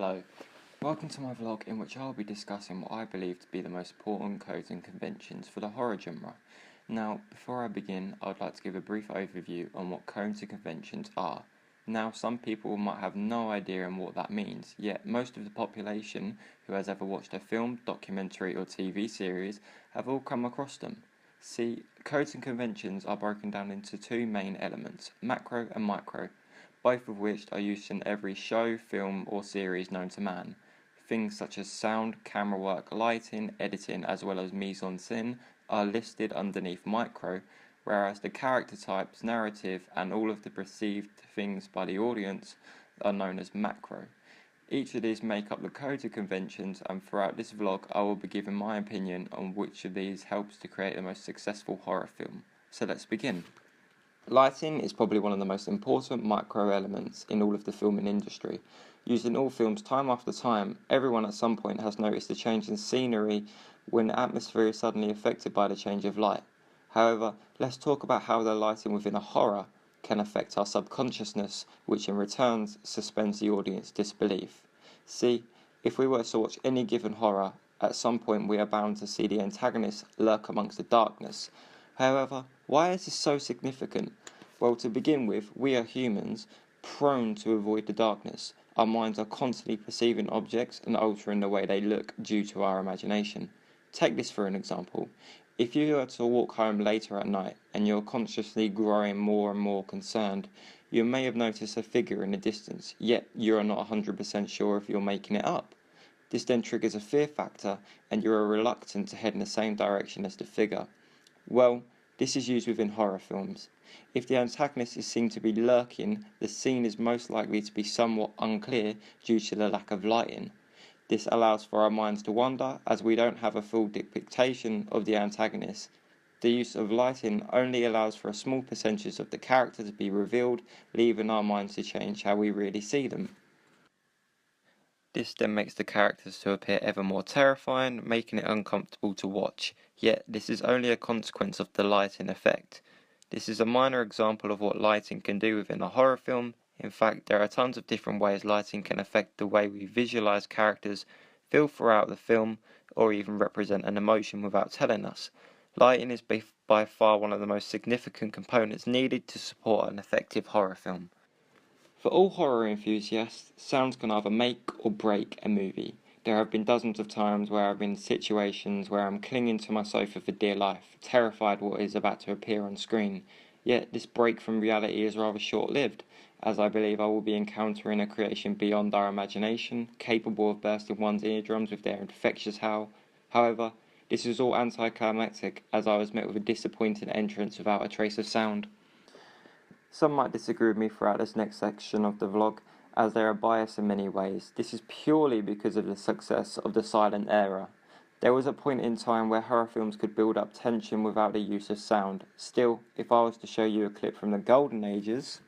Hello, welcome to my vlog in which I'll be discussing what I believe to be the most important codes and conventions for the horror genre. Now, before I begin, I'd like to give a brief overview on what codes and conventions are. Now, some people might have no idea on what that means, yet most of the population who has ever watched a film, documentary or TV series have all come across them. See, codes and conventions are broken down into two main elements, macro and micro, both of which are used in every show, film or series known to man. Things such as sound, camera work, lighting, editing as well as mise-en-scène are listed underneath micro, whereas the character types, narrative and all of the perceived things by the audience are known as macro. Each of these make up the codes and conventions, and throughout this vlog I will be giving my opinion on which of these helps to create the most successful horror film. So let's begin. Lighting is probably one of the most important micro elements in all of the filming industry. Used in all films time after time, everyone at some point has noticed a change in scenery when the atmosphere is suddenly affected by the change of light. However, let's talk about how the lighting within a horror can affect our subconsciousness, which in return suspends the audience disbelief. See, if we were to watch any given horror, at some point we are bound to see the antagonist lurk amongst the darkness. However, why is this so significant? Well, to begin with, we are humans, prone to avoid the darkness. Our minds are constantly perceiving objects and altering the way they look due to our imagination. Take this for an example. If you were to walk home later at night and you're consciously growing more and more concerned, you may have noticed a figure in the distance, yet you're not 100% sure if you're making it up. This then triggers a fear factor and you are reluctant to head in the same direction as the figure. Well, this is used within horror films. If the antagonist is seen to be lurking, the scene is most likely to be somewhat unclear due to the lack of lighting. This allows for our minds to wander, as we don't have a full depiction of the antagonist. The use of lighting only allows for a small percentage of the character to be revealed, leaving our minds to change how we really see them. This then makes the characters to appear ever more terrifying, making it uncomfortable to watch, yet this is only a consequence of the lighting effect. This is a minor example of what lighting can do within a horror film. In fact, there are tons of different ways lighting can affect the way we visualize characters, feel throughout the film, or even represent an emotion without telling us. Lighting is by far one of the most significant components needed to support an effective horror film. For all horror enthusiasts, sounds can either make or break a movie. There have been dozens of times where I've been in situations where I'm clinging to my sofa for dear life, terrified what is about to appear on screen. Yet this break from reality is rather short-lived, as I believe I will be encountering a creation beyond our imagination, capable of bursting one's eardrums with their infectious howl. However, this is all anticlimactic, as I was met with a disappointing entrance without a trace of sound. Some might disagree with me throughout this next section of the vlog, as they are biased in many ways. This is purely because of the success of the silent era. There was a point in time where horror films could build up tension without the use of sound. Still, if I was to show you a clip from the golden ages,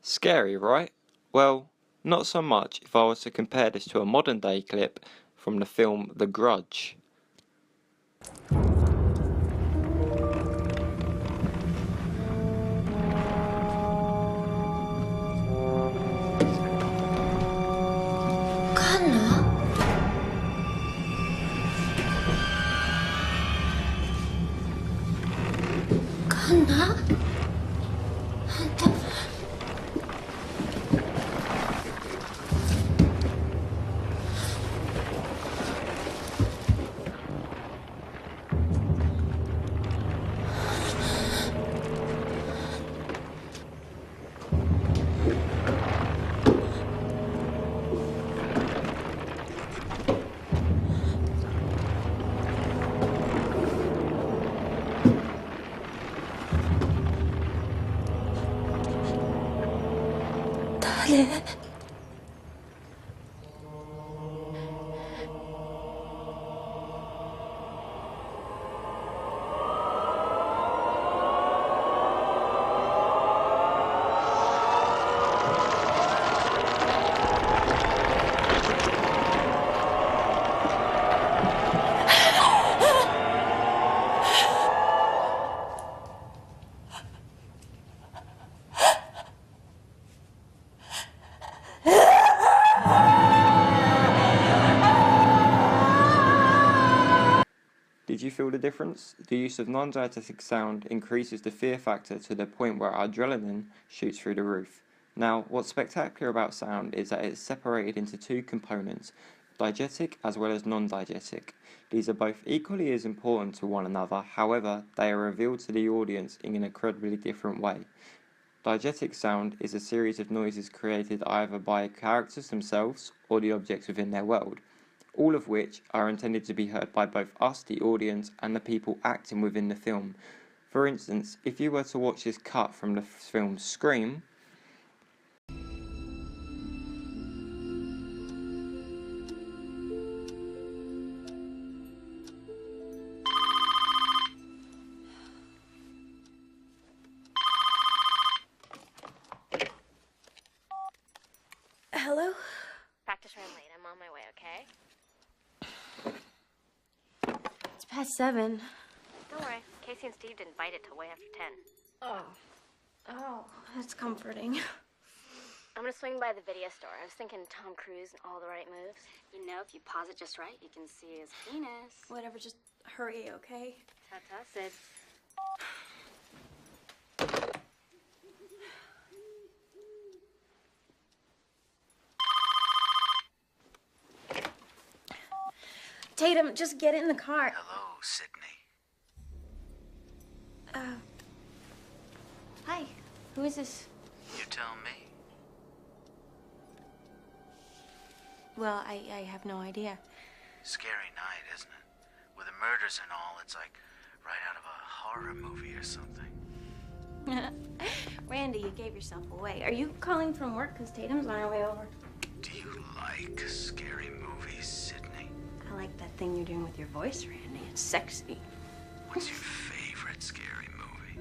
scary, right? Well, not so much if I was to compare this to a modern day clip from the film The Grudge. Kanna? 그래. Did you feel the difference? The use of non-diegetic sound increases the fear factor to the point where adrenaline shoots through the roof. Now, what's spectacular about sound is that it's separated into two components, diegetic as well as non-diegetic. These are both equally as important to one another, however, they are revealed to the audience in an incredibly different way. Diegetic sound is a series of noises created either by characters themselves or the objects within their world, all of which are intended to be heard by both us, the audience, and the people acting within the film. For instance, if you were to watch this cut from the film Scream, Hello? Practice ran late. I'm on my way, okay? It's past 7. Don't worry. Casey and Steve didn't bite it till way after 10. Oh, that's comforting. I'm gonna swing by the video store. I was thinking Tom Cruise and all the right moves. You know, if you pause it just right, you can see his penis. Whatever, just hurry, okay? Ta-ta, Sid. Tatum, just get in the car. Hello, Sydney. Hi. Who is this? You tell me. Well, I have no idea. Scary night, isn't it? With the murders and all, it's like right out of a horror movie or something. Randy, you gave yourself away. Are you calling from work? Because Tatum's on her way over. Do you like scary movies, Sydney? I like that thing you're doing with your voice, Randy. It's sexy. What's your favorite scary movie?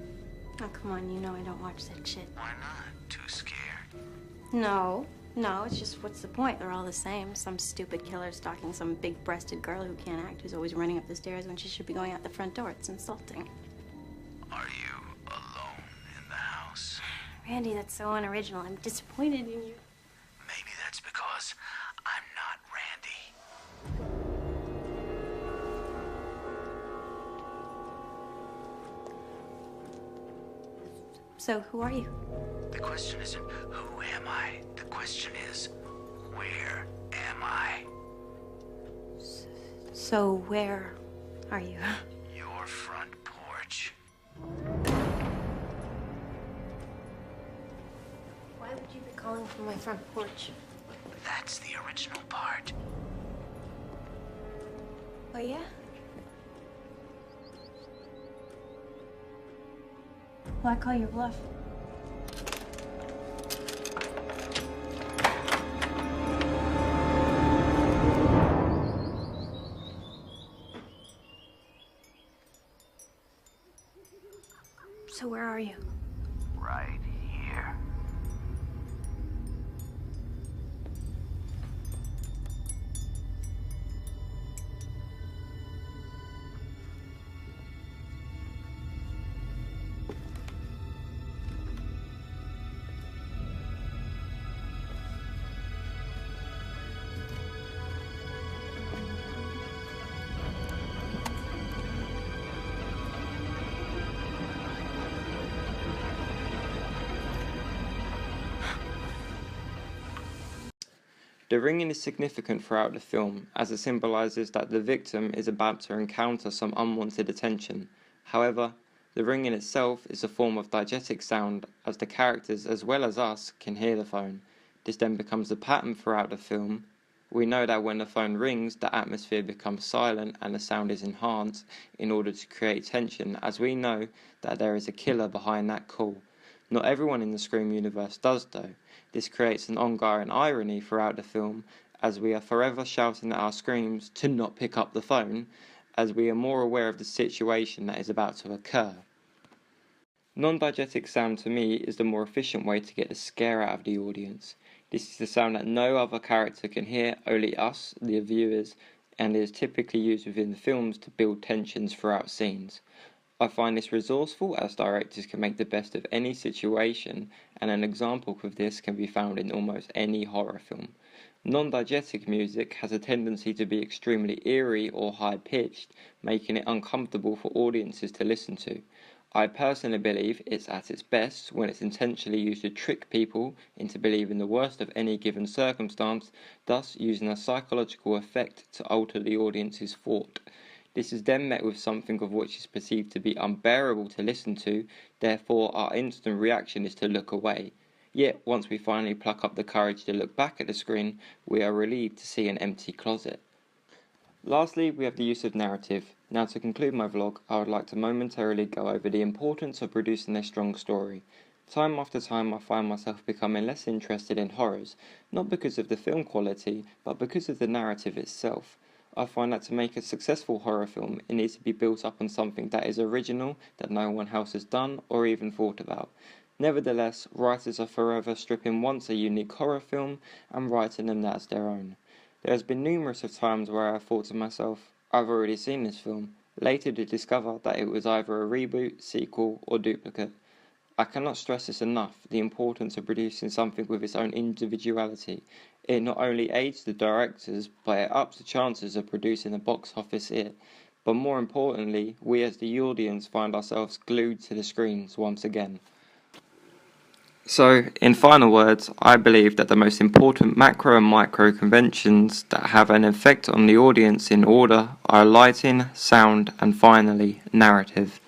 Oh, come on. You know I don't watch that shit. Why not? Too scared? No, it's just what's the point? They're all the same. Some stupid killer stalking some big-breasted girl who can't act, who's always running up the stairs when she should be going out the front door. It's insulting. Are you alone in the house? Randy, that's so unoriginal. I'm disappointed in you. Maybe that's because I'm not Randy. So, who are you? The question isn't who am I? The question is where am I? So, where are you? Your front porch. Why would you be calling from my front porch? That's the original part. Oh, yeah? Well, I call your bluff. So where are you? Right here. The ringing is significant throughout the film, as it symbolises that the victim is about to encounter some unwanted attention. However, the ringing itself is a form of diegetic sound, as the characters, as well as us, can hear the phone. This then becomes a pattern throughout the film. We know that when the phone rings, the atmosphere becomes silent and the sound is enhanced in order to create tension, as we know that there is a killer behind that call. Not everyone in the Scream universe does though. This creates an ongoing irony throughout the film, as we are forever shouting at our screams to not pick up the phone, as we are more aware of the situation that is about to occur. Non-diegetic sound to me is the more efficient way to get the scare out of the audience. This is the sound that no other character can hear, only us, the viewers, and is typically used within the films to build tensions throughout scenes. I find this resourceful as directors can make the best of any situation, and an example of this can be found in almost any horror film. Non-diegetic music has a tendency to be extremely eerie or high-pitched, making it uncomfortable for audiences to listen to. I personally believe it's at its best when it's intentionally used to trick people into believing the worst of any given circumstance, thus using a psychological effect to alter the audience's thought. This is then met with something of which is perceived to be unbearable to listen to, therefore our instant reaction is to look away. Yet, once we finally pluck up the courage to look back at the screen, we are relieved to see an empty closet. Lastly, we have the use of narrative. Now to conclude my vlog, I would like to momentarily go over the importance of producing a strong story. Time after time I find myself becoming less interested in horrors, not because of the film quality, but because of the narrative itself. I find that to make a successful horror film, it needs to be built up on something that is original, that no one else has done or even thought about. Nevertheless, writers are forever stripping once a unique horror film and writing them as their own. There has been numerous of times where I have thought to myself, I've already seen this film, later to discover that it was either a reboot, sequel or duplicate. I cannot stress this enough, the importance of producing something with its own individuality. It not only aids the directors, but it ups the chances of producing a box office hit. But more importantly, we as the audience find ourselves glued to the screens once again. So, in final words, I believe that the most important macro and micro conventions that have an effect on the audience in order are lighting, sound, and finally, narrative.